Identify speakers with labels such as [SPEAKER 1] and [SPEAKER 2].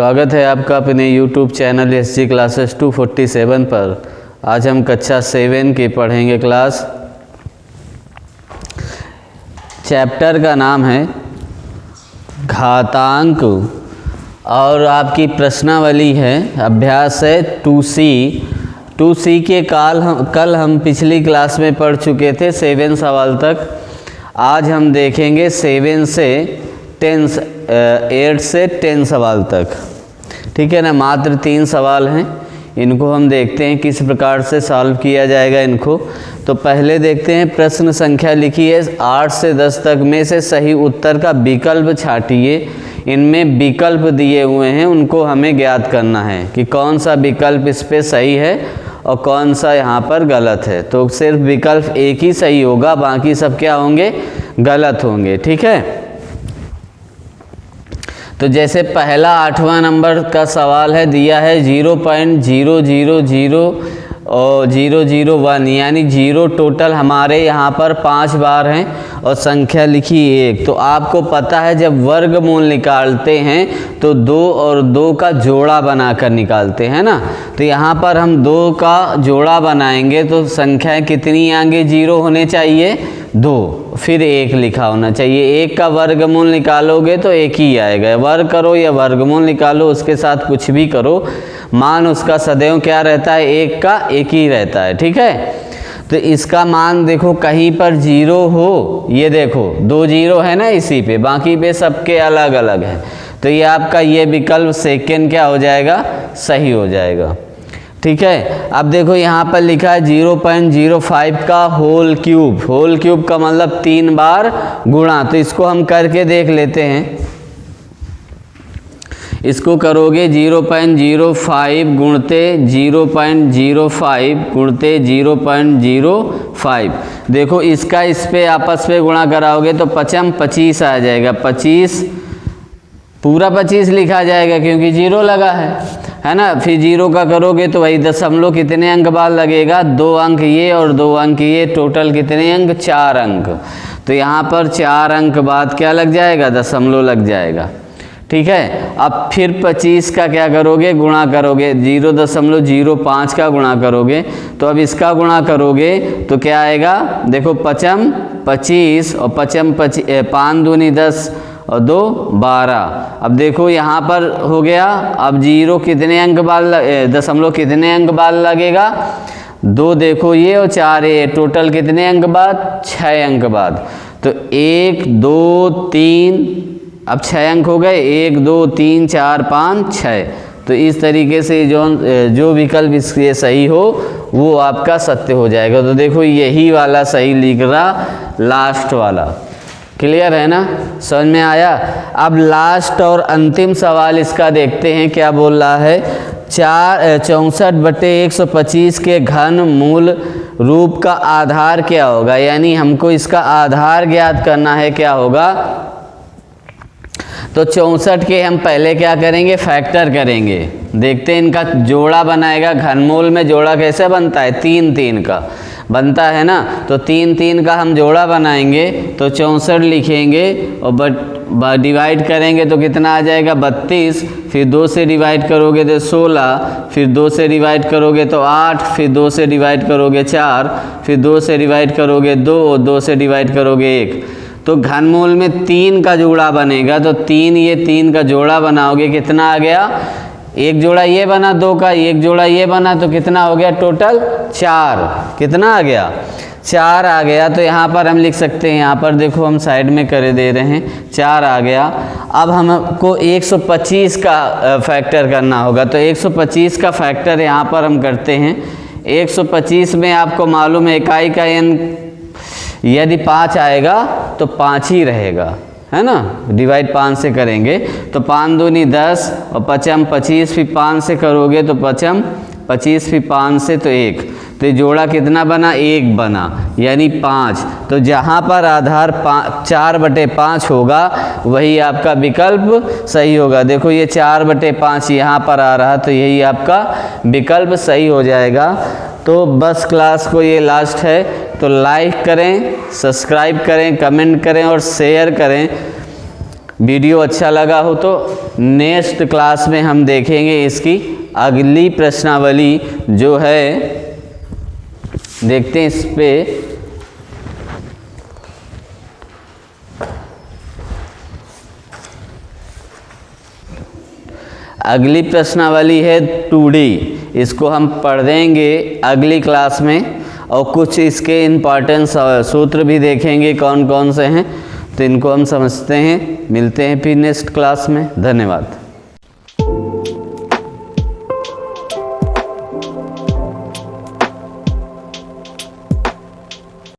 [SPEAKER 1] स्वागत है आपका अपने YouTube चैनल SG क्लासेस 247 पर। आज हम कक्षा 7 की पढ़ेंगे क्लास। चैप्टर का नाम है घातांक और आपकी प्रश्नावली है, अभ्यास है 2C के कल हम पिछली क्लास में पढ़ चुके थे 7 सवाल तक। आज हम देखेंगे 8 से 10 सवाल तक, ठीक है ना। मात्र 3 सवाल हैं, इनको हम देखते हैं किस प्रकार से सॉल्व किया जाएगा इनको। तो पहले देखते हैं, प्रश्न संख्या लिखी है 8 से 10 तक में से सही उत्तर का विकल्प छांटिए। इनमें विकल्प दिए हुए हैं, उनको हमें ज्ञात करना है कि कौन सा विकल्प इस पे सही है और कौन सा यहाँ पर गलत है। तो सिर्फ विकल्प एक ही सही होगा, बाकी सब क्या होंगे, गलत होंगे, ठीक है। तो जैसे पहला 8वां नंबर का सवाल है, दिया है 0.000001 यानी 0 टोटल हमारे यहाँ पर 5 बार हैं और संख्या लिखी 1। तो आपको पता है जब वर्गमूल निकालते हैं तो 2 और 2 का जोड़ा बनाकर निकालते हैं ना। तो यहाँ पर हम 2 का जोड़ा बनाएंगे तो संख्याएं कितनी आएंगी, 0 होने चाहिए 2, फिर 1 लिखा होना चाहिए। 1 का वर्गमूल निकालोगे तो 1 ही आएगा। वर्ग करो या वर्गमूल निकालो, उसके साथ कुछ भी करो, मान उसका सदैव क्या रहता है, 1 का 1 ही रहता है, ठीक है। तो इसका मान देखो कहीं पर 0 हो, ये देखो 2 0 है ना इसी पे, बाकी पे सबके अलग अलग है। तो ये आपका ये विकल्प सेकंड क्या हो जाएगा, सही हो जाएगा, ठीक है। अब देखो यहाँ पर लिखा है 0.05 का होल क्यूब। होल क्यूब का मतलब 3 बार गुणा। तो इसको हम करके देख लेते हैं। इसको करोगे 0.05 गुणते 0.05 गुणते 0.05। देखो इसका इस पे आपस में गुणा कराओगे तो 25 आ जाएगा। 25 पूरा 25 लिखा जाएगा क्योंकि 0 लगा है ना। फिर 0 का करोगे तो वही दशमलव कितने अंक बाद लगेगा, 2 अंक ये और 2 अंक ये, टोटल कितने अंक, 4 अंक। तो यहाँ पर 4 अंक बाद क्या लग जाएगा, दशमलव लग जाएगा, ठीक है। अब फिर 25 का क्या करोगे, गुणा करोगे, 0.05 का गुणा करोगे। तो अब इसका गुणा करोगे तो क्या आएगा, देखो 25 और 5 दूनी 10 और 2 12। अब देखो यहाँ पर हो गया। अब 0 कितने अंक बाद, दशमलव कितने अंक बाद लगेगा, 2 देखो ये और 4 ये, टोटल कितने अंक बाद, 6 अंक बाद। तो 1 2 3, अब 6 अंक हो गए, 1 2 3 4 5 6। तो इस तरीके से जो विकल्प इसके सही हो वो आपका सत्य हो जाएगा। तो देखो यही वाला सही लिख रहा, लास्ट वाला। क्लियर है ना, समझ में आया। अब लास्ट और अंतिम सवाल इसका देखते हैं, क्या बोल रहा है। 64/125 के घन मूल रूप का आधार क्या होगा, यानी हमको इसका आधार ज्ञात करना है, क्या होगा। तो 64 के हम पहले क्या करेंगे, फैक्टर करेंगे। देखते हैं इनका जोड़ा बनाएगा। घनमूल में जोड़ा कैसे बनता है, 3 3 का बनता है ना। तो 3 3 का हम जोड़ा बनाएंगे तो 64 लिखेंगे और डिवाइड करेंगे तो कितना आ जाएगा, 32। फिर 2 से डिवाइड करोगे तो 16, फिर 2 से डिवाइड करोगे तो 8, फिर 2 से डिवाइड करोगे 4, फिर 2 से डिवाइड करोगे 2 और 2 से डिवाइड करोगे 1। तो घनमूल में 3 का जोड़ा बनेगा। तो 3 का जोड़ा बनाओगे, कितना आ गया, एक जोड़ा ये बना, 2 का एक जोड़ा ये बना, तो कितना हो गया, टोटल 4। कितना आ गया, 4 आ गया। तो यहाँ पर हम लिख सकते हैं, यहाँ पर देखो हम साइड में कर दे रहे हैं, 4 आ गया। अब हमको 125 का फैक्टर करना होगा। तो 125 का फैक्टर यहाँ पर हम करते हैं। 125 में आपको मालूम है इकाई का n यदि 5 आएगा तो 5 ही रहेगा, है ना। डिवाइड 5 से करेंगे तो 5 दूनी 10 और 5 25, फिर 5 से करोगे तो 5 25, फिर 5 से तो 1। तो ये जोड़ा कितना बना, 1 बना, यानी 5। तो जहाँ पर आधार 4/5 होगा वही आपका विकल्प सही होगा। देखो ये 4/5 यहाँ पर आ रहा, तो यही आपका विकल्प सही हो जाएगा। तो बस क्लास को ये लास्ट है, तो लाइक करें, सब्सक्राइब करें, कमेंट करें और शेयर करें। वीडियो अच्छा लगा हो तो नेक्स्ट क्लास में हम देखेंगे इसकी अगली प्रश्नावली जो है, देखते हैं इस पे। अगली प्रश्नावली है 2D, इसको हम पढ़ देंगे अगली क्लास में, और कुछ इसके इम्पॉर्टेंस सूत्र भी देखेंगे कौन कौन से हैं, तो इनको हम समझते हैं। मिलते हैं फिर नेक्स्ट क्लास में। धन्यवाद।